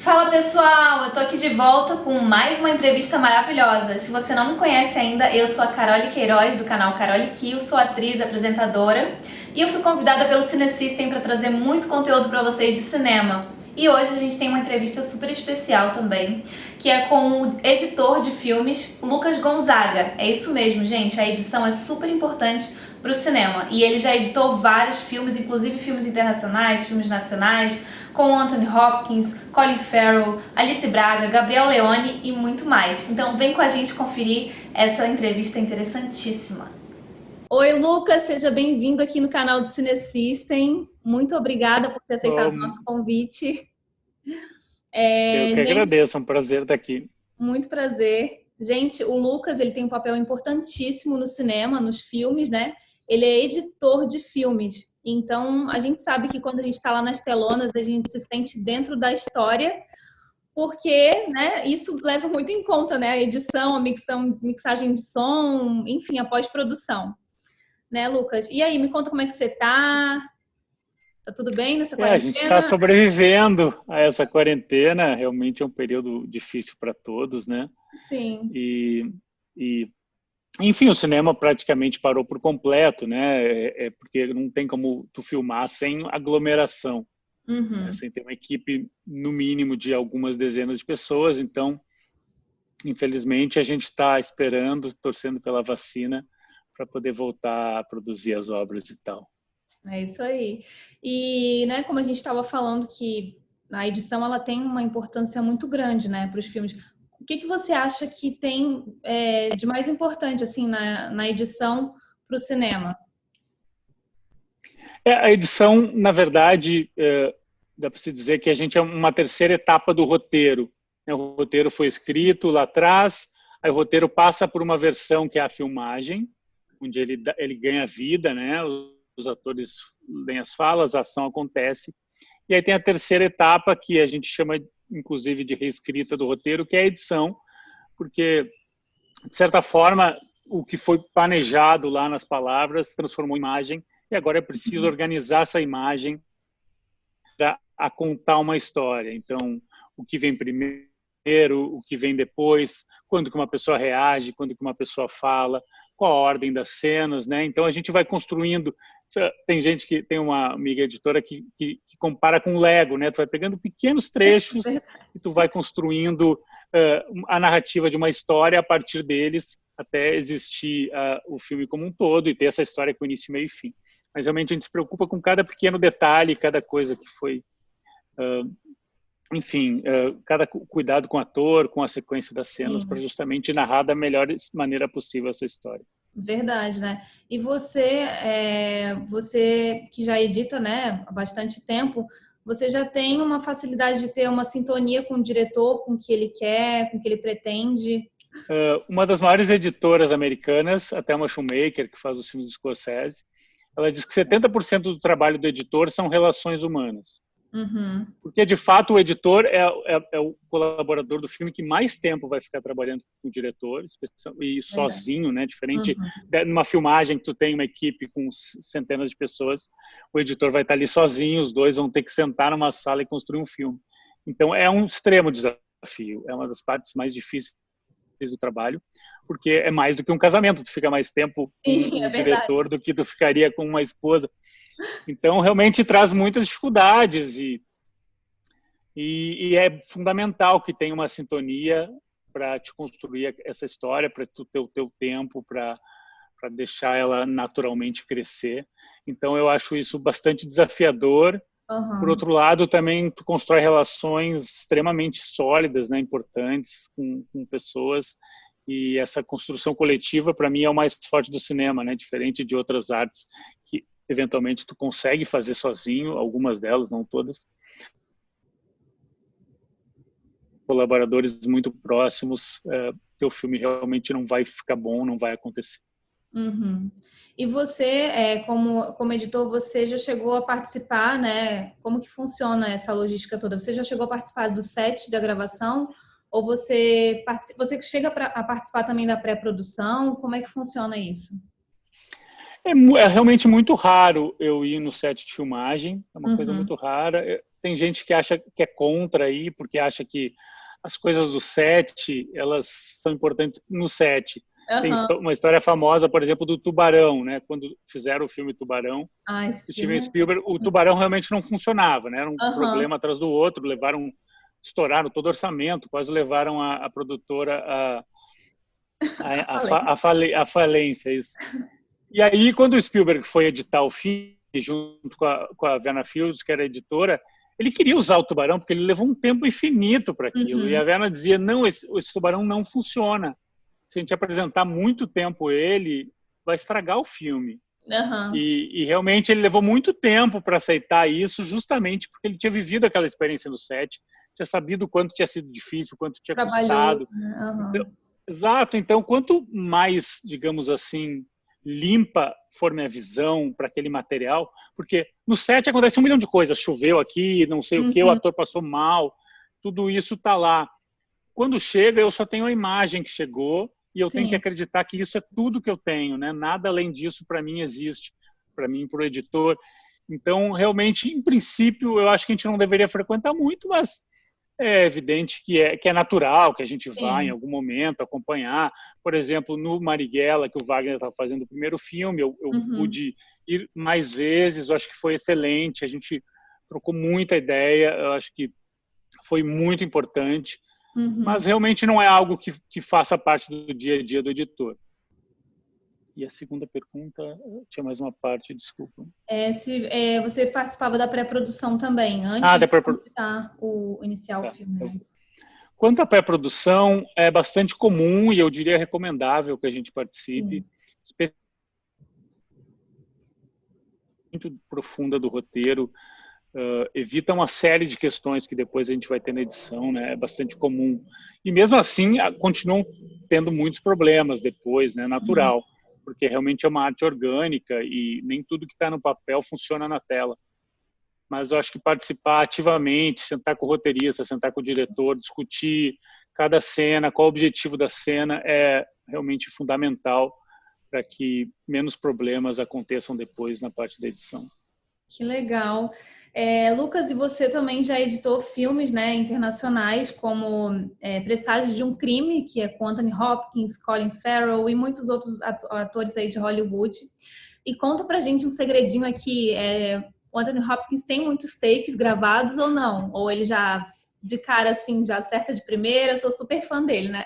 Fala pessoal, eu tô aqui de volta com mais uma entrevista maravilhosa. Se você não me conhece ainda, eu sou a Carole Queiroz do canal Carole Kill, sou atriz, apresentadora e eu fui convidada pelo Cinesystem para trazer muito conteúdo para vocês de cinema. E hoje a gente tem uma entrevista super especial também, que é com o editor de filmes, Lucas Gonzaga. É isso mesmo, gente, a edição é super importante para o cinema e ele já editou vários filmes, inclusive filmes internacionais, filmes nacionais, com Anthony Hopkins, Colin Farrell, Alice Braga, Gabriel Leone e muito mais. Então vem com a gente conferir essa entrevista interessantíssima. Oi, Lucas, seja bem-vindo aqui no canal do Cinesystem. Muito obrigada por ter aceitado o Bom, nosso convite. eu que Gente, agradeço, é um prazer estar aqui. muito prazer. Gente, o Lucas, ele tem um papel importantíssimo no cinema, nos filmes, né? Ele é editor de filmes. Então, a gente sabe que quando a gente está lá nas telonas, a gente se sente dentro da história, porque, né, isso leva muito em conta, né? A edição, a mixagem de som, enfim, a pós-produção. Né, Lucas? E aí, me conta como é que você tá? Tá tudo bem nessa A gente está quarentena? sobrevivendo a essa quarentena, realmente é um período difícil para todos, né? Sim. E, e, enfim, o cinema praticamente parou por completo, né? Porque não tem como tu filmar sem aglomeração, né? Uhum. Sem ter uma equipe, no mínimo, de algumas dezenas de pessoas. Então, infelizmente, a gente está esperando, torcendo pela vacina para poder voltar a produzir as obras e tal. É isso aí. E, né, como a gente estava falando que a edição ela tem uma importância muito grande, né, para os filmes. O que que você acha que tem de mais importante assim na edição para o cinema? A edição, na verdade, dá para se dizer que a gente é uma terceira etapa do roteiro. O roteiro foi escrito lá atrás, aí o roteiro passa por uma versão que é a filmagem, onde ele ganha vida, né? Os atores leem as falas, a ação acontece. E aí tem a terceira etapa, que a gente chama, inclusive, de reescrita do roteiro, que é a edição, porque, de certa forma, o que foi planejado lá nas palavras transformou em imagem, e agora é preciso organizar essa imagem para contar uma história. Então, o que vem primeiro, o que vem depois, quando que uma pessoa reage, quando que uma pessoa fala, qual a ordem das cenas, né? Então a gente vai construindo. Tem gente que tem uma amiga editora que compara com Lego, né? Tu vai pegando pequenos trechos e tu vai construindo a narrativa de uma história a partir deles até existir o filme como um todo e ter essa história com início, meio e fim. Mas realmente a gente se preocupa com cada pequeno detalhe, cada coisa que foi, enfim, cada cuidado com o ator, com a sequência das cenas, para Sim. justamente narrar da melhor maneira possível essa história. Verdade, né? E você que já edita, né, há bastante tempo, você já tem uma facilidade de ter uma sintonia com o diretor, com o que ele quer, com o que ele pretende? Uma das maiores editoras americanas, a Thelma Schumacher, que faz os filmes do Scorsese, ela diz que 70% do trabalho do editor são relações humanas. Uhum. Porque, de fato, o editor é o colaborador do filme que mais tempo vai ficar trabalhando com o diretor, e Verdade. sozinho, né? Diferente Uhum. de numa filmagem que tu tem uma equipe com centenas de pessoas, o editor vai estar ali sozinho, os dois vão ter que sentar numa sala e construir um filme. Então, é um extremo desafio, é uma das partes mais difíceis do trabalho, porque é mais do que um casamento, tu fica mais tempo com Sim, é o verdade. diretor do que tu ficaria com uma esposa. Então, realmente traz muitas dificuldades e é fundamental que tenha uma sintonia para te construir essa história, para tu ter o teu tempo, para deixar ela naturalmente crescer. Então, eu acho isso bastante desafiador. Por Uhum. outro lado, também tu constrói relações extremamente sólidas, né, importantes com pessoas, e essa construção coletiva, para mim, é o mais forte do cinema, né, diferente de outras artes que eventualmente tu consegue fazer sozinho, algumas delas, não todas, colaboradores muito próximos, teu filme realmente não vai ficar bom, não vai acontecer. Uhum. E você, como editor, você já chegou a participar, né? Como que funciona essa logística toda? Você já chegou a participar do set da gravação? Ou você chega a participar também da pré-produção? Como é que funciona isso? É realmente muito raro eu ir no set de filmagem, é uma coisa Uhum. muito rara. tem gente que acha que é contra aí, porque acha que as coisas do set, elas são importantes no set. Tem Aham. uma história famosa, por exemplo, do Tubarão, né? Quando fizeram o filme Tubarão, Ah, esse o filme Steven Spielberg, o Tubarão realmente não funcionava, né? Era um Aham. problema atrás do outro, estouraram todo o orçamento, quase levaram a produtora Falei. à falência, isso. E aí, quando o Spielberg foi editar o filme, junto com a Verna Fields, que era a editora, ele queria usar o tubarão, porque ele levou um tempo infinito para aquilo. E Uhum. a Verna dizia, não, esse tubarão não funciona. Se a gente apresentar muito tempo ele, vai estragar o filme. Aham. E realmente ele levou muito tempo para aceitar isso, justamente porque ele tinha vivido aquela experiência no set, tinha sabido o quanto tinha sido difícil, o quanto tinha Trabalhou, custado. né? Então, Aham. exato. Então, quanto mais, digamos assim, limpa for minha visão para aquele material, porque no set acontece um milhão de coisas, choveu aqui, não sei o que, o Uhum. ator passou mal, tudo isso está lá. Quando chega, eu só tenho a imagem que chegou e eu tenho que Sim. acreditar que isso é tudo que eu tenho, né? Nada além disso para mim existe, para mim, para o editor. Então, realmente, em princípio, eu acho que a gente não deveria frequentar muito, mas é evidente que é natural que a gente vá em Sim. algum momento acompanhar. Por exemplo, no Marighella, que o Wagner estava fazendo o primeiro filme, eu Uhum. pude ir mais vezes, eu acho que foi excelente, a gente trocou muita ideia, eu acho que foi muito importante, mas Uhum. realmente não é algo que faça parte do dia a dia do editor. E a segunda pergunta, tinha mais uma parte, desculpa. Se você participava da pré-produção também, Ah, antes de depois, iniciar o tá. filme, né? Quanto à pré-produção, é bastante comum e eu diria recomendável que a gente participe, Sim. muito profunda do roteiro, evita uma série de questões que depois a gente vai ter na edição, né? É bastante comum. E mesmo assim, continuam tendo muitos problemas depois, né? Uhum. Natural, porque realmente é uma arte orgânica e nem tudo que está no papel funciona na tela. Mas eu acho que participar ativamente, sentar com o roteirista, sentar com o diretor, discutir cada cena, qual o objetivo da cena, é realmente fundamental para que menos problemas aconteçam depois na parte da edição. Que legal. Lucas, e você também já editou filmes, né, internacionais, como Presságios de um Crime, que é com Anthony Hopkins, Colin Farrell e muitos outros atores aí de Hollywood. E conta pra gente um segredinho aqui. O Anthony Hopkins tem muitos takes gravados ou não? Ou ele já, de cara assim, já acerta de primeira? Eu sou super fã dele, né?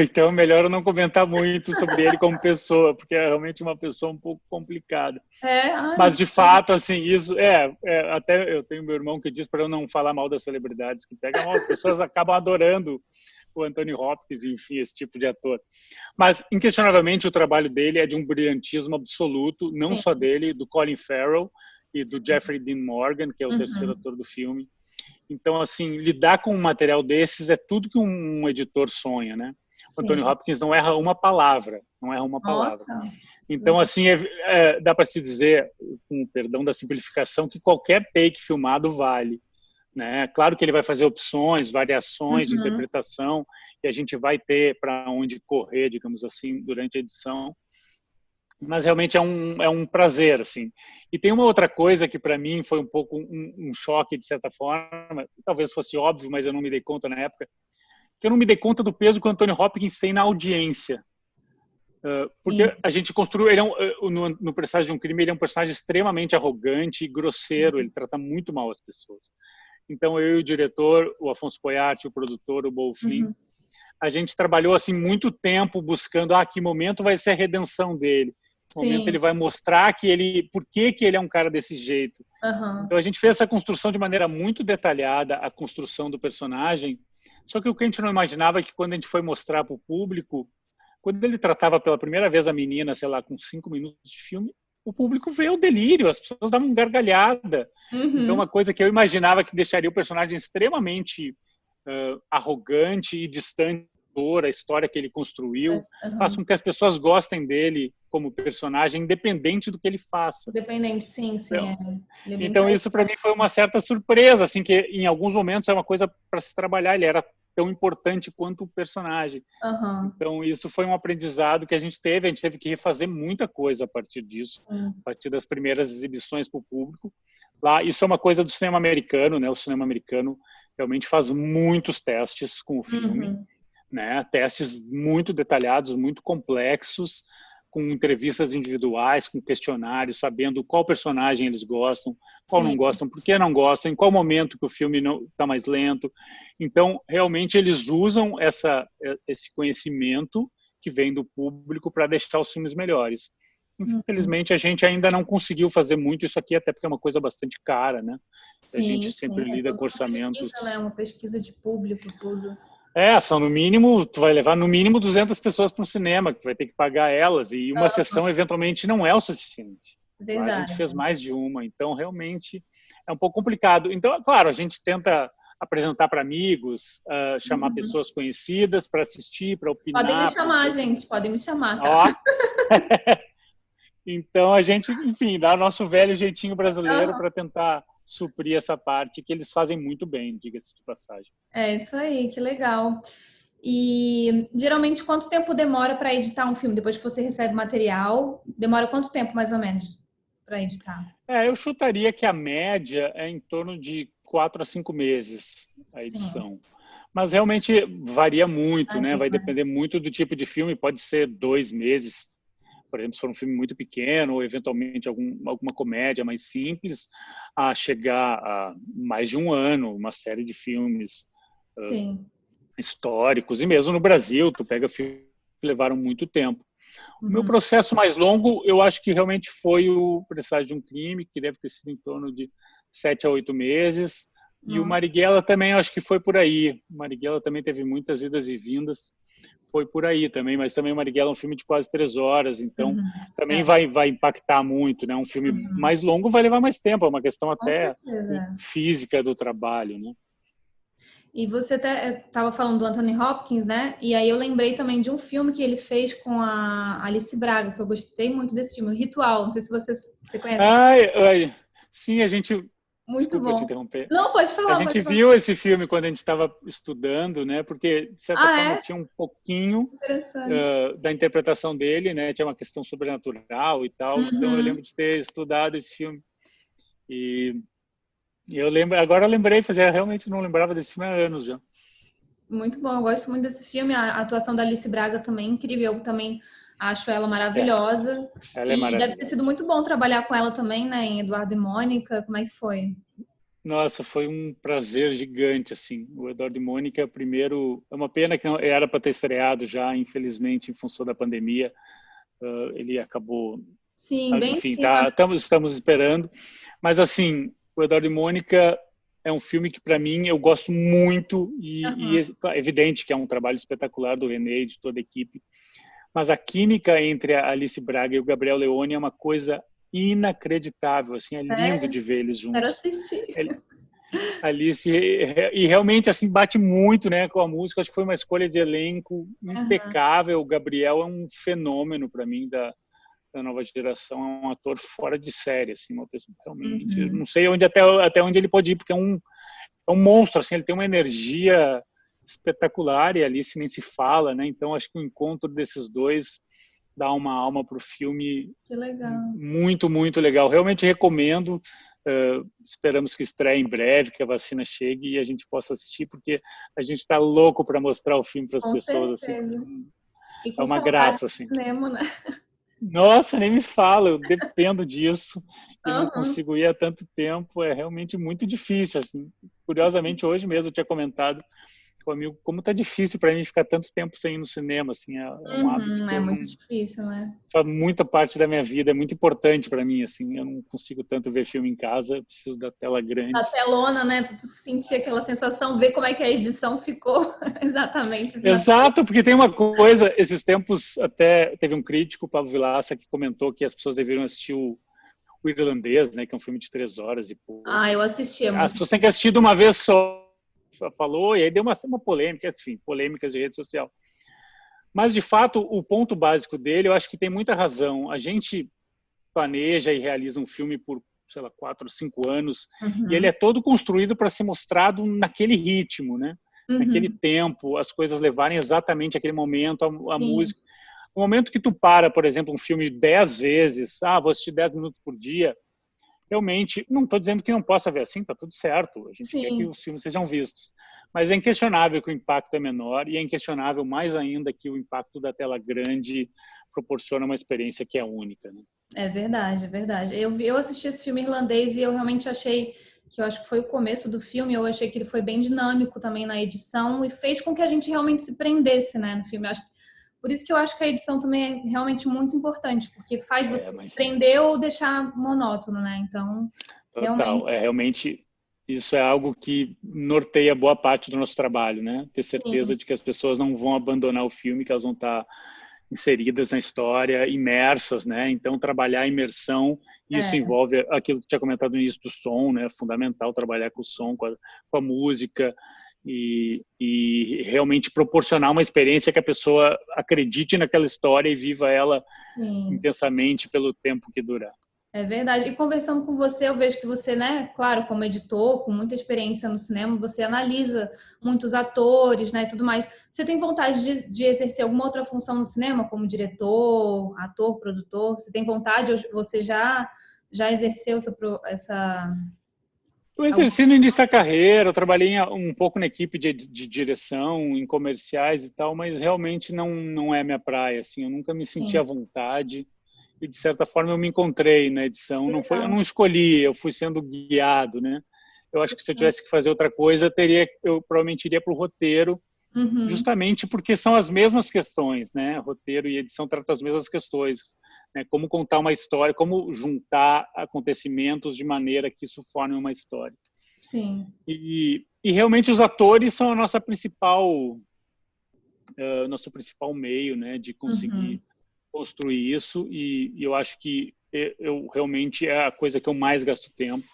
Então melhor eu não comentar muito sobre ele como pessoa, porque é realmente uma pessoa um pouco complicada. Não Mas de sei. fato, assim, isso até eu tenho meu irmão que diz para eu não falar mal das celebridades que pegam mal, as pessoas acabam adorando o Anthony Hopkins, enfim, esse tipo de ator. Mas inquestionavelmente o trabalho dele é de um brilhantismo absoluto, não Sim, só dele, do Colin Farrell e do sim. Jeffrey Dean Morgan, que é o terceiro Uhum. ator do filme. Então, assim, lidar com um material desses é tudo que um editor sonha, né? O Anthony Sim. Hopkins não erra uma palavra, não erra uma palavra. Nossa. Então, assim, dá para se dizer, com o perdão da simplificação, que qualquer take filmado vale. Né? Claro que ele vai fazer opções, variações de Uhum. interpretação, e a gente vai ter para onde correr, digamos assim, durante a edição. Mas realmente é um prazer, assim. E tem uma outra coisa que para mim foi um pouco um choque, de certa forma, talvez fosse óbvio, mas eu não me dei conta na época, que eu não me dei conta do peso que o Anthony Hopkins tem na audiência. Sim. Porque a gente construiu, ele no Presságio de um Crime, ele é um personagem extremamente arrogante e grosseiro, ele trata muito mal as pessoas. Então, eu e o diretor, o Afonso Poiati, o produtor, o Bo Flynn, Uhum. a gente trabalhou assim muito tempo buscando que momento vai ser a redenção dele. Que momento ele Sim. vai mostrar por que ele é um cara desse jeito. Aham. Então, a gente fez essa construção de maneira muito detalhada, a construção do personagem. Só que o que a gente não imaginava é que quando a gente foi mostrar para o público, quando ele tratava pela primeira vez a menina, sei lá, com 5 minutos de filme, o público veio ao delírio, as pessoas davam gargalhada. Então, Uhum. uma coisa que eu imaginava que deixaria o personagem extremamente arrogante e distante da história que ele construiu, faz Aham. com que as pessoas gostem dele como personagem, independente do que ele faça. Dependente, sim, sim. Então, Ele é bem então isso para mim foi uma certa surpresa, assim, que em alguns momentos é uma coisa para se trabalhar, ele era tão importante quanto o personagem. Aham. Então, isso foi um aprendizado que a gente teve que refazer muita coisa a partir disso, Sim. a partir das primeiras exibições para o público, lá. Isso é uma coisa do cinema americano, né? O cinema americano realmente faz muitos testes com o filme, né? Testes muito detalhados, muito complexos, com entrevistas individuais, com questionários, sabendo qual personagem eles gostam, qual não Sim. gostam, por que não gostam, em qual momento que o filme está mais lento. Então, realmente, eles usam esse conhecimento que vem do público para deixar os filmes melhores. Infelizmente, a gente ainda não conseguiu fazer muito isso aqui, até porque é uma coisa bastante cara, né? A Sim, gente sim. sempre É lida toda com uma orçamentos. pesquisa, né? Uma pesquisa de público, tudo. São no mínimo, tu vai levar no mínimo 200 pessoas para o cinema, que tu vai ter que pagar elas, e uma sessão eventualmente não é o suficiente. Lá a gente Verdade. fez mais de uma, então realmente é um pouco complicado. Então, claro, a gente tenta apresentar para amigos, chamar pessoas conhecidas para assistir, para Podem me opinar, para chamar, dizer que... gente. Podem me chamar, tá? Ó, então a gente, enfim, dá o nosso velho jeitinho brasileiro Aham. para tentar suprir essa parte que eles fazem muito bem, diga-se de passagem. É isso aí, que legal. E geralmente quanto tempo demora para editar um filme? Depois que você recebe o material, demora quanto tempo mais ou menos para editar? Eu chutaria que a média é em torno de 4 a 5 meses a Sim. edição. Mas realmente varia muito, né? Vai Varia. depender muito do tipo de filme. Pode ser 2 meses, por exemplo, se for um filme muito pequeno, ou eventualmente alguma comédia mais simples, a chegar a mais de um ano, uma série de filmes Sim. históricos. E mesmo no Brasil, tu pega filmes que levaram muito tempo. O meu Uhum. processo mais longo, eu acho que realmente foi o Presságio de um Crime, que deve ter sido em torno de 7 a 8 meses. E o Marighella também, acho que foi por aí. O Marighella também teve muitas idas e vindas. Foi por aí também, mas também o Marighella é um filme de quase 3 horas, então também vai impactar muito, né? Um filme mais longo vai levar mais tempo, é uma questão Com até certeza. física do trabalho, né? E você até estava falando do Anthony Hopkins, né? E aí eu lembrei também de um filme que ele fez com a Alice Braga, que eu gostei muito desse filme, O Ritual. Não sei se você conhece esse Sim, a gente... Muito Desculpa te bom. interromper. Não, pode A falar, gente pode falar. viu esse filme quando a gente estava estudando, né? Porque de certa Ah, forma é? tinha um pouquinho Interessante. da interpretação dele, né? Tinha uma questão sobrenatural e tal. Então eu lembro de ter estudado esse filme e eu lembro. Agora eu lembrei, realmente não lembrava desse filme há anos já. Muito bom, eu gosto muito desse filme. A atuação da Alice Braga também é incrível. Eu também acho ela É, maravilhosa. ela é E deve ter sido maravilhosa. muito bom trabalhar com ela também, né? Em Eduardo e Mônica. Como é que foi? Nossa, foi um prazer gigante, assim. O Eduardo e Mônica, primeiro, é uma pena que não era para ter estreado já, infelizmente, em função da pandemia. Ele acabou, Sim, bem em enfim, cima. estamos esperando. Mas, assim, o Eduardo e Mônica é um filme que, para mim, eu gosto muito e é evidente que é um trabalho espetacular do René e de toda a equipe. Mas a química entre a Alice Braga e o Gabriel Leone é uma coisa inacreditável, assim, é lindo Sério? de ver eles Quero juntos. assistir. Alice e realmente assim bate muito, né, com a música. Acho que foi uma escolha de elenco impecável. O Gabriel é um fenômeno para mim da nova geração, é um ator fora de série, assim, uma pessoa realmente, não sei até onde ele pode ir, porque é um monstro, assim, ele tem uma energia espetacular e a Alice nem se fala, né? Então acho que o encontro desses dois dá uma alma para o filme. Que legal. Muito, muito legal. Realmente recomendo. Esperamos que estreie em breve, que a vacina chegue e a gente possa assistir, porque a gente está louco para mostrar o filme para as Com pessoas. Assim, certeza. E é com uma saudade graça. do Assim. cinema, né? Nossa, nem me fala, eu dependo disso e não Uhum. consigo ir há tanto tempo. É realmente muito difícil. Assim. Curiosamente, hoje mesmo eu tinha comentado com um amigo como tá difícil para mim ficar tanto tempo sem ir no cinema. Assim, é um hábito que É eu muito não difícil, né? faz muita parte da minha vida, é muito importante para mim, assim, eu não consigo tanto ver filme em casa, eu preciso da tela A grande. telona, né? Pra tu sentir aquela sensação, ver como é que a edição ficou exatamente. Assim, Exato, porque tem uma coisa, esses tempos até teve um crítico, o Pablo Vilaça, que comentou que as pessoas deveriam assistir o Irlandês, né, que é um filme de 3 horas e pouco. eu assisti, é As muito. pessoas têm que assistir de uma vez só, falou, e aí deu uma polêmica, enfim, polêmicas de rede social. Mas, de fato, o ponto básico dele, eu acho que tem muita razão. A gente planeja e realiza um filme por, sei lá, 4 ou 5 anos, e ele é todo construído para ser mostrado naquele ritmo, né? Naquele tempo, as coisas levarem exatamente aquele momento, a Sim. música. O momento que tu para, por exemplo, um filme 10 vezes, vou assistir 10 minutos por dia, realmente, não estou dizendo que não possa ver assim, está tudo certo, a gente quer que Sim. os filmes sejam vistos, mas é inquestionável que o impacto é menor e é inquestionável mais ainda que o impacto da tela grande proporciona uma experiência que é única, né? É verdade, é verdade. Eu assisti esse filme irlandês e eu realmente achei que eu acho que foi o começo do filme, eu achei que ele foi bem dinâmico também na edição e fez com que a gente realmente se prendesse, né, no filme. Por isso que eu acho que a edição também é realmente muito importante, porque faz É, você se mas prender ou deixar monótono, né? Então, realmente, total, realmente isso é algo que norteia boa parte do nosso trabalho, né? Ter certeza sim, de que as pessoas não vão abandonar o filme, que elas vão estar inseridas na história, imersas, né? Então, trabalhar a imersão, isso é, envolve aquilo que tinha comentado no início do som, né? É fundamental trabalhar com o som, com a música e realmente proporcionar uma experiência que a pessoa acredite naquela história e viva ela sim. intensamente pelo tempo que durar. É verdade. E conversando com você, eu vejo que você, né, claro, como editor, com muita experiência no cinema, você analisa muitos atores, né, e tudo mais. Você tem vontade de exercer alguma outra função no cinema, como diretor, ator, produtor? Você tem vontade? Ou você já exerceu essa... Eu exerci no início da carreira, eu trabalhei um pouco na equipe de direção, em comerciais e tal, mas realmente não é minha praia, assim, eu nunca me senti à Sim, vontade e de certa forma eu me encontrei na edição, não foi, eu legal. não escolhi, eu fui sendo guiado, né? Eu acho que se eu tivesse que fazer outra coisa, eu provavelmente iria para o roteiro, Uhum. justamente porque são as mesmas questões, né? Roteiro e edição tratam as mesmas questões, né? Como contar uma história, como juntar acontecimentos de maneira que isso forme uma história. Sim. E realmente os atores são a nosso principal meio, né, de conseguir Uhum. construir isso. E eu acho que eu realmente é a coisa que eu mais gasto tempo,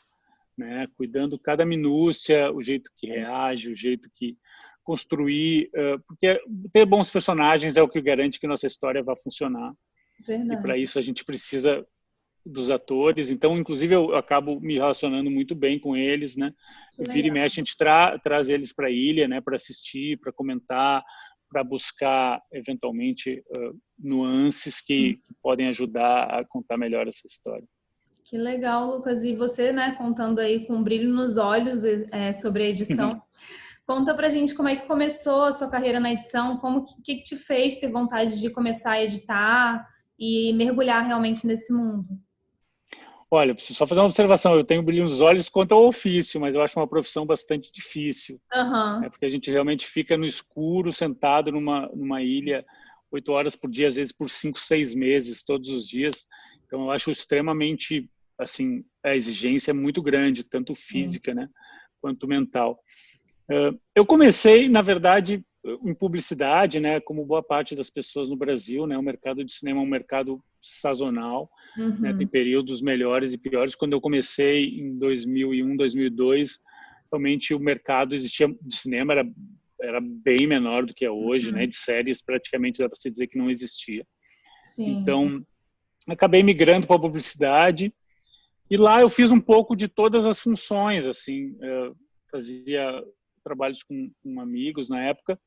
né, cuidando cada minúcia, o jeito que reage, o jeito que construir, porque ter bons personagens é o que garante que nossa história vai funcionar. E Verdade. para isso a gente precisa dos atores, então inclusive eu acabo me relacionando muito bem com eles, né? Que Vira e legal. mexe a gente traz eles para a ilha, né? Para assistir, para comentar, para buscar eventualmente nuances que podem ajudar a contar melhor essa história. Que legal, Lucas. E você, né, contando aí com um brilho nos olhos, sobre a edição. Conta pra gente como é que começou a sua carreira na edição, como que te fez ter vontade de começar a editar e mergulhar realmente nesse mundo. Olha, preciso só fazer uma observação. Eu tenho brilho nos olhos quanto ao ofício, mas eu acho uma profissão bastante difícil, né? Aham, Porque a gente realmente fica no escuro, sentado numa ilha, 8 horas por dia, às vezes por 5, 6 meses, todos os dias. Então, eu acho extremamente, assim, a exigência é muito grande, tanto sim. física, né, quanto mental. Eu comecei, na verdade, em publicidade, né, como boa parte das pessoas no Brasil, né, o mercado de cinema é um mercado sazonal, né, tem Uhum, períodos melhores e piores. Quando eu comecei em 2001, 2002, realmente o mercado existia de cinema era bem menor do que é hoje, né, uhum. de séries praticamente dá para se dizer que não existia. Sim. Então, acabei migrando para a publicidade e lá eu fiz um pouco de todas as funções, assim, fazia trabalhos com amigos na época.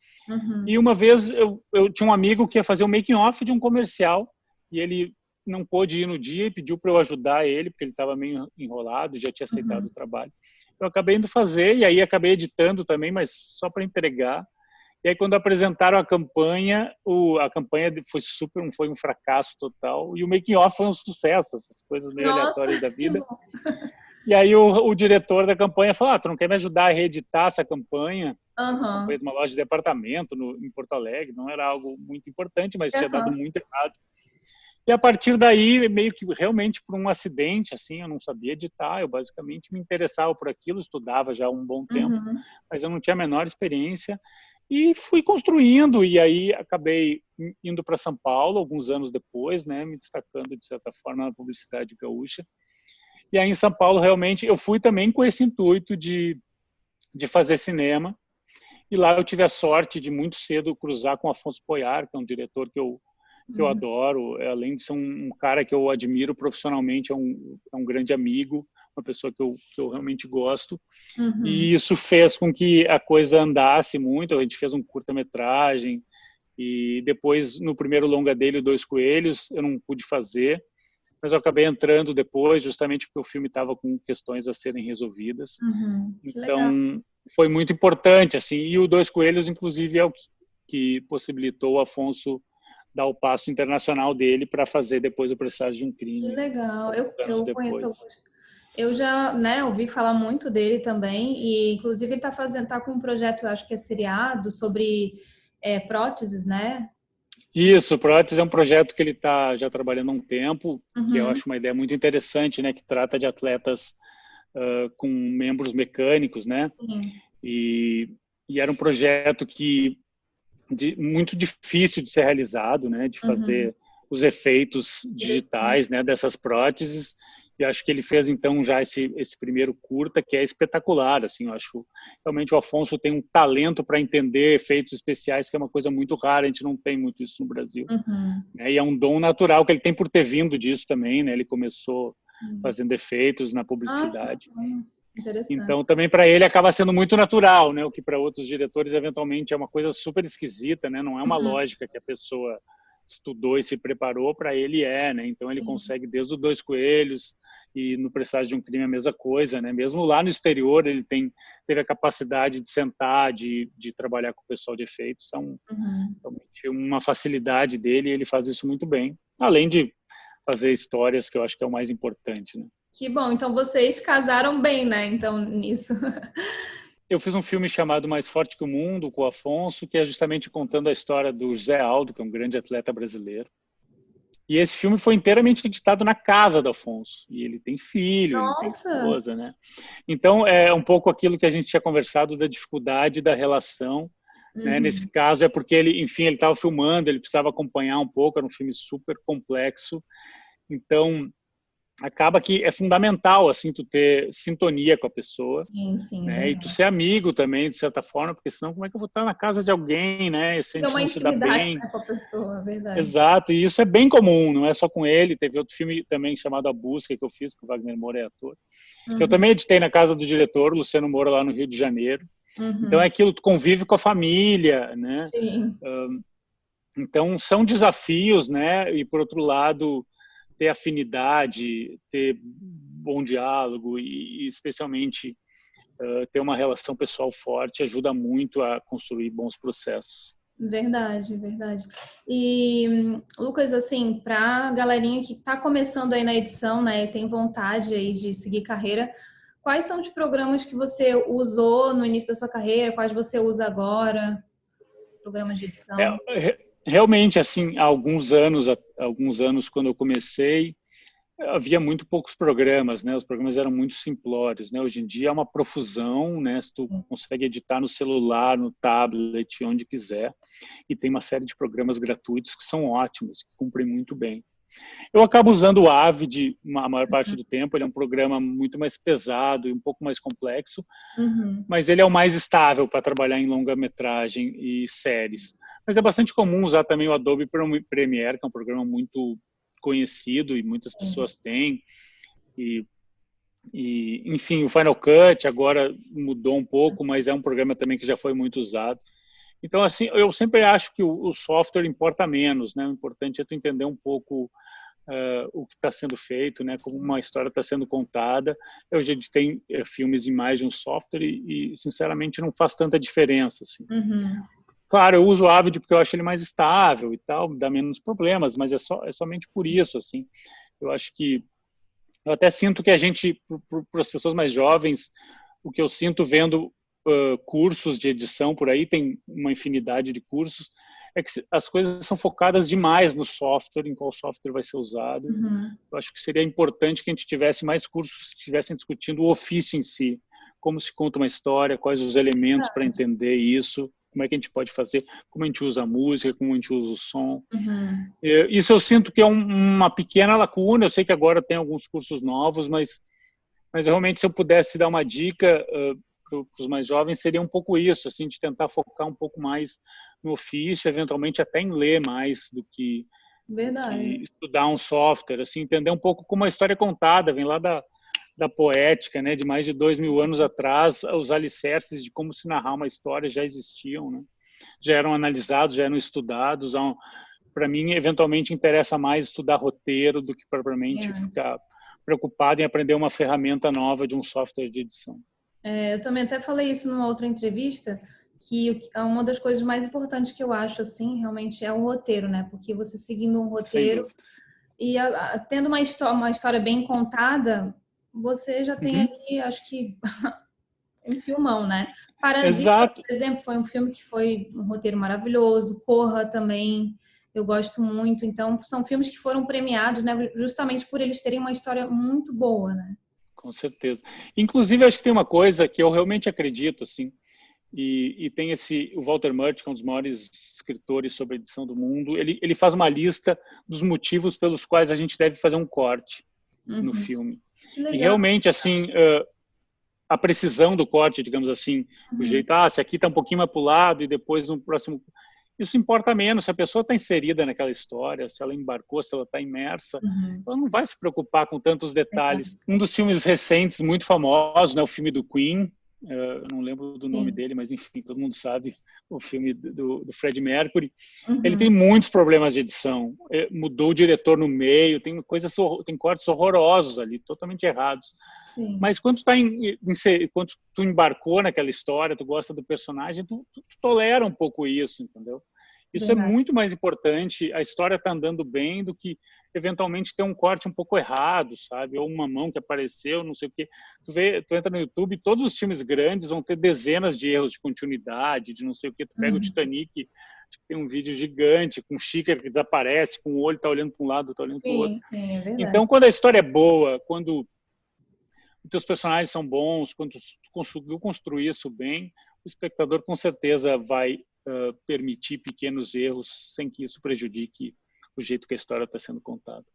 E Uhum, uma vez eu tinha um amigo que ia fazer o making off de um comercial e ele não pôde ir no dia e pediu para eu ajudar ele, porque ele estava meio enrolado e já tinha aceitado uhum. o trabalho. Eu acabei indo fazer e aí acabei editando também, mas só para entregar. E aí quando apresentaram a campanha foi um fracasso total e o making off foi um sucesso, essas coisas meio Nossa, aleatórias da que vida. bom. E aí o diretor da campanha falou: tu não quer me ajudar a reeditar essa campanha? Uma campanha Aham, de uma loja de departamento em Porto Alegre, não era algo muito importante, mas tinha dado aham, muito errado. E a partir daí, meio que realmente por um acidente, assim, eu não sabia editar, eu basicamente me interessava por aquilo, estudava já há um bom tempo, uhum. mas eu não tinha a menor experiência e fui construindo e aí acabei indo para São Paulo alguns anos depois, né, me destacando de certa forma na publicidade gaúcha. E aí em São Paulo realmente eu fui também com esse intuito de fazer cinema. E lá eu tive a sorte de muito cedo cruzar com Afonso Poyar, que é um diretor que eu Uhum. adoro, além de ser um cara que eu admiro profissionalmente, é um grande amigo, uma pessoa que eu realmente gosto. Uhum. E isso fez com que a coisa andasse muito. A gente fez um curta-metragem e depois, no primeiro longa dele, o Dois Coelhos, eu não pude fazer, mas eu acabei entrando depois, justamente porque o filme estava com questões a serem resolvidas. Que legal. Então, foi muito importante, assim, e o Dois Coelhos, inclusive, é o que possibilitou o Afonso dar o passo internacional dele para fazer depois o Presságio de um Que Crime, legal. anos Eu conheço depois. alguns. Eu já, né, ouvi falar muito dele também, e inclusive ele tá com um projeto, eu acho que é seriado, sobre próteses, né? Isso, prótese é um projeto que ele está já trabalhando há um tempo, que eu Uhum. acho uma ideia muito interessante, né, que trata de atletas com membros mecânicos, né, Sim. e era um projeto muito difícil de ser realizado, né, de Uhum. fazer os efeitos Interessante. digitais, né, dessas próteses. E acho que ele fez então já esse primeiro curta, que é espetacular, assim. Eu acho realmente o Afonso tem um talento para entender efeitos especiais, que é uma coisa muito rara, a gente não tem muito isso no Brasil, Uhum. né? E é um dom natural que ele tem por ter vindo disso também, né? Ele começou fazendo efeitos na Ah, que publicidade. bacana. Interessante. Então, também para ele acaba sendo muito natural, né? O que para outros diretores eventualmente é uma coisa super esquisita, né? Não é uma Uhum. lógica que a pessoa estudou e se preparou, para ele né? Então ele Sim. consegue desde o Dois Coelhos e no Presságio de um Crime a mesma coisa, né? Mesmo lá no exterior ele teve a capacidade de sentar, de trabalhar com o pessoal de efeitos. Então, Uhum. realmente uma facilidade dele e ele faz isso muito bem. Além de fazer histórias, que eu acho que é o mais importante, né? Que bom. Então vocês casaram bem, né? Então, nisso. Eu fiz um filme chamado Mais Forte que o Mundo, com o Afonso, que é justamente contando a história do José Aldo, que é um grande atleta brasileiro. E esse filme foi inteiramente editado na casa do Afonso. E ele tem filho, ele tem Nossa! esposa, né? Então, é um pouco aquilo que a gente tinha conversado da dificuldade da relação, né? Nesse Uhum. caso é porque ele, enfim, ele estava filmando, ele precisava acompanhar um pouco, era um filme super complexo. Então, acaba que é fundamental, assim, tu ter sintonia com a pessoa, Sim, sim, né? E tu verdade. ser amigo também, de certa forma, porque senão como é que eu vou estar na casa de alguém, né? Se a Ter gente uma não se dá intimidade, bem. né, com a pessoa, verdade. Exato, e isso é bem comum, não é só com ele. Teve outro filme também chamado A Busca, que eu fiz, que o Wagner Moura é ator, que eu Uhum. também editei na casa do diretor, Luciano Moura, lá no Rio de Janeiro. Então é Uhum. aquilo, tu convive com a família, né? Sim, Então são desafios, né? E por outro lado, ter afinidade, ter bom diálogo e especialmente ter uma relação pessoal forte ajuda muito a construir bons processos. verdade, verdade. E, Lucas, assim, para a galerinha que está começando aí na edição, né, e tem vontade aí de seguir carreira, quais são os programas que você usou no início da sua carreira? Quais você usa agora? Programas de edição? Realmente, assim, há alguns anos quando eu comecei, havia muito poucos programas, né? Os programas eram muito simplórios, né? Hoje em dia é uma profusão, né? Se tu consegue editar no celular, no tablet, onde quiser, e tem uma série de programas gratuitos que são ótimos, que cumprem muito bem. Eu acabo usando o Avid a maior parte do tempo, ele é um programa muito mais pesado e um pouco mais complexo, Uhum. mas ele é o mais estável para trabalhar em longa-metragem e séries. Mas é bastante comum usar também o Adobe Premiere, que é um programa muito conhecido e muitas Sim. pessoas têm. E, enfim, o Final Cut agora mudou um pouco, mas é um programa também que já foi muito usado. Então, assim, eu sempre acho que o software importa menos, né? O importante é tu entender um pouco o que está sendo feito, né? Como uma história está sendo contada. Eu já editei filmes em mais de um software sinceramente, não faz tanta diferença, assim. Uhum. Claro, eu uso o Avid porque eu acho ele mais estável e tal, dá menos problemas, mas é somente por isso, assim. Eu acho que eu até sinto que a gente, para as pessoas mais jovens, o que eu sinto vendo cursos de edição por aí, tem uma infinidade de cursos, é que as coisas são focadas demais no software, em qual software vai ser usado. Uhum. Eu acho que seria importante que a gente tivesse mais cursos que estivessem discutindo o ofício em si, como se conta uma história, quais os elementos para entender isso, como é que a gente pode fazer, como a gente usa a música, como a gente usa o som. Uhum. Isso eu sinto que é uma pequena lacuna. Eu sei que agora tem alguns cursos novos, mas realmente se eu pudesse dar uma dica para os mais jovens, seria um pouco isso, assim, de tentar focar um pouco mais no ofício, eventualmente até em ler mais do que Verdade. estudar um software, assim, entender um pouco como a história é contada, vem lá da poética, né, de mais de 2000 anos atrás, os alicerces de como se narrar uma história já existiam, né, já eram analisados, já eram estudados, para mim, eventualmente interessa mais estudar roteiro do que propriamente ficar preocupado em aprender uma ferramenta nova de um software de edição. Eu também até falei isso numa outra entrevista, que uma das coisas mais importantes que eu acho, assim, realmente é o roteiro, né? Porque você seguindo um roteiro e tendo uma história bem contada, você já tem ali, acho que, um filmão, né? Parasita, Exato. por exemplo, foi um filme que foi um roteiro maravilhoso. Corra também, eu gosto muito. Então, são filmes que foram premiados, né? Justamente por eles terem uma história muito boa, né? Com certeza. Inclusive, acho que tem uma coisa que eu realmente acredito, assim, e tem o Walter Murch, que é um dos maiores escritores sobre edição do mundo, ele faz uma lista dos motivos pelos quais a gente deve fazer um corte no filme. Que legal. E realmente, assim, a precisão do corte, digamos assim, o jeito, se aqui está um pouquinho mais para o lado e depois no próximo... Isso importa menos, se a pessoa está inserida naquela história, se ela embarcou, se ela está imersa, ela não vai se preocupar com tantos detalhes. Um dos filmes recentes, muito famosos, né, o filme do Queen, eu não lembro do nome dele, mas enfim, todo mundo sabe, o filme do Freddie Mercury. Ele tem muitos problemas de edição, mudou o diretor no meio, tem cortes horrorosos ali, totalmente errados. Sim. Mas quando quando tu embarcou naquela história, tu gosta do personagem, tu tolera um pouco isso, entendeu? Isso Verdade. é muito mais importante, a história tá andando bem do que eventualmente ter um corte um pouco errado, sabe? Ou uma mão que apareceu, não sei o quê. Tu entra no YouTube, todos os filmes grandes vão ter dezenas de erros de continuidade, de não sei o quê. Tu pega o Titanic, tem um vídeo gigante, com um xícara que desaparece, com o olho tá olhando para um lado, tá olhando para o outro. Sim, é verdade. Então, quando a história é boa, quando os teus personagens são bons, quando tu conseguiu construir isso bem, o espectador com certeza vai permitir pequenos erros sem que isso prejudique o jeito que a história está sendo contada.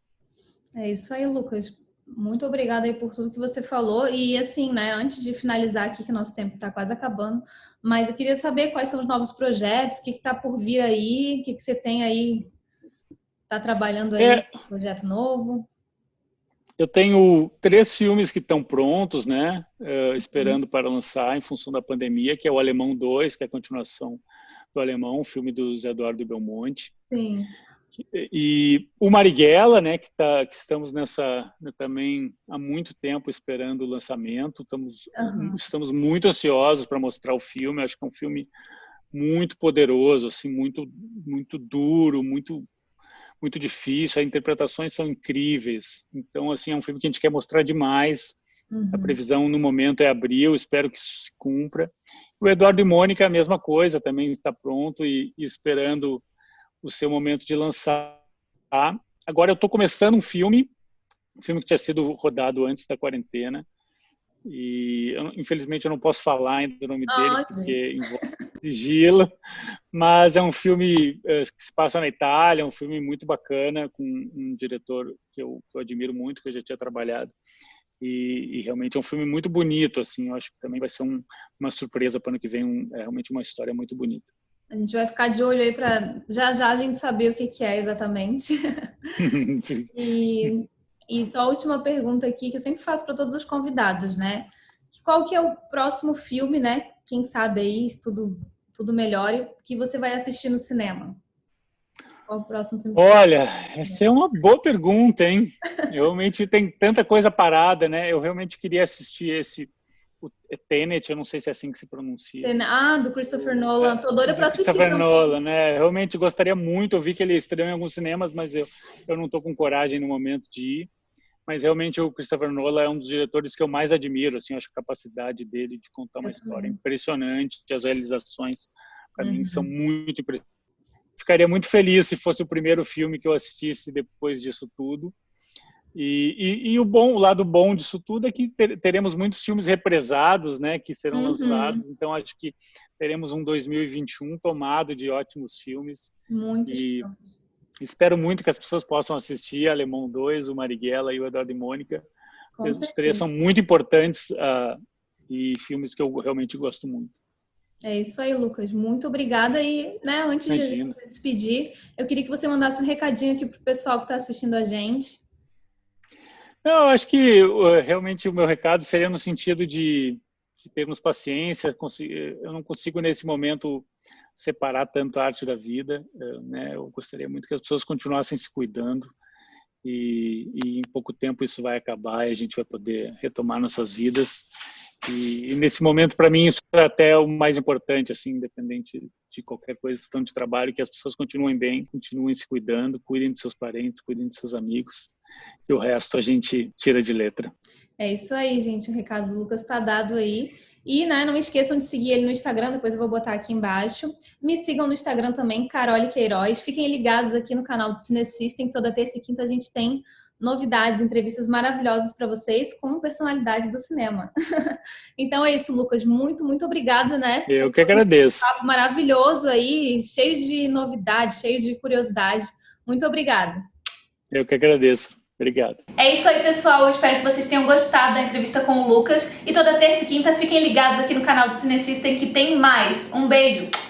É isso aí, Lucas. Muito obrigada aí por tudo que você falou. E assim, né, antes de finalizar aqui, que o nosso tempo está quase acabando, mas eu queria saber quais são os novos projetos, o que está por vir aí, o que você tem aí, está trabalhando aí, projeto novo? Eu tenho 3 filmes que estão prontos, né, esperando para lançar em função da pandemia, que é o Alemão 2, que é a continuação do Alemão, um filme do Zé Eduardo Belmonte. Sim. E o Marighella, né, que estamos também há muito tempo esperando o lançamento. Estamos muito ansiosos para mostrar o filme. Acho que é um filme muito poderoso, assim, muito duro, muito difícil. As interpretações são incríveis. Então, assim, é um filme que a gente quer mostrar demais. A previsão no momento é abril. Espero que isso se cumpra. O Eduardo e Mônica, a mesma coisa, também está pronto e esperando o seu momento de lançar. Agora eu estou começando um filme que tinha sido rodado antes da quarentena, e infelizmente eu não posso falar ainda do nome dele, porque envolve sigilo, mas é um filme que se passa na Itália, é um filme muito bacana, com um diretor que eu admiro muito, que eu já tinha trabalhado, e realmente é um filme muito bonito, assim, eu acho que também vai ser uma surpresa para o ano que vem, é realmente uma história muito bonita. A gente vai ficar de olho aí para já a gente saber o que é exatamente. E só a última pergunta aqui, que eu sempre faço para todos os convidados, né? Qual que é o próximo filme, né? Quem sabe aí, se tudo melhore, que você vai assistir no cinema? Qual o próximo filme? Olha, essa é uma boa pergunta, hein? Realmente tem tanta coisa parada, né? Eu realmente queria assistir o Tenet, eu não sei se é assim que se pronuncia. Do Christopher Nolan. Tô doida para assistir Christopher também. Nolan, né? Realmente gostaria muito. Eu vi que ele estreou em alguns cinemas, mas eu não estou com coragem no momento de ir. Mas realmente o Christopher Nolan é um dos diretores que eu mais admiro. Assim, acho a capacidade dele de contar uma história impressionante. As realizações, para mim, são muito impressionantes. Ficaria muito feliz se fosse o primeiro filme que eu assistisse depois disso tudo. E o lado bom disso tudo é que teremos muitos filmes represados, né, que serão lançados. Então acho que teremos um 2021 tomado de ótimos filmes. Muitos filmes. Espero muito que as pessoas possam assistir Alemão 2, o Marighella e o Eduardo e Mônica. Os 3 são muito importantes e filmes que eu realmente gosto muito. É isso aí, Lucas. Muito obrigada. E, né, antes de a gente se despedir, eu queria que você mandasse um recadinho aqui para o pessoal que está assistindo a gente. Eu acho que realmente o meu recado seria no sentido de termos paciência. Eu não consigo, nesse momento, separar tanto a arte da vida, né? Eu gostaria muito que as pessoas continuassem se cuidando e em pouco tempo isso vai acabar e a gente vai poder retomar nossas vidas. E nesse momento, para mim, isso é até o mais importante, assim, independente de qualquer questão de trabalho, que as pessoas continuem bem, continuem se cuidando, cuidem de seus parentes, cuidem de seus amigos, e o resto a gente tira de letra. É isso aí, gente. O recado do Lucas está dado aí. E, né, não esqueçam de seguir ele no Instagram, depois eu vou botar aqui embaixo. Me sigam no Instagram também, Carole Queiroz. Fiquem ligados aqui no canal do Cinesystem. Toda terça e quinta a gente tem novidades, entrevistas maravilhosas para vocês com personalidades do cinema. Então é isso, Lucas. Muito, muito obrigada, né? Eu que agradeço. Um papo maravilhoso aí, cheio de novidades, cheio de curiosidade. Muito obrigada. Eu que agradeço. Obrigado. É isso aí, pessoal. Eu espero que vocês tenham gostado da entrevista com o Lucas. E toda terça e quinta fiquem ligados aqui no canal do Cinesystem que tem mais. Um beijo!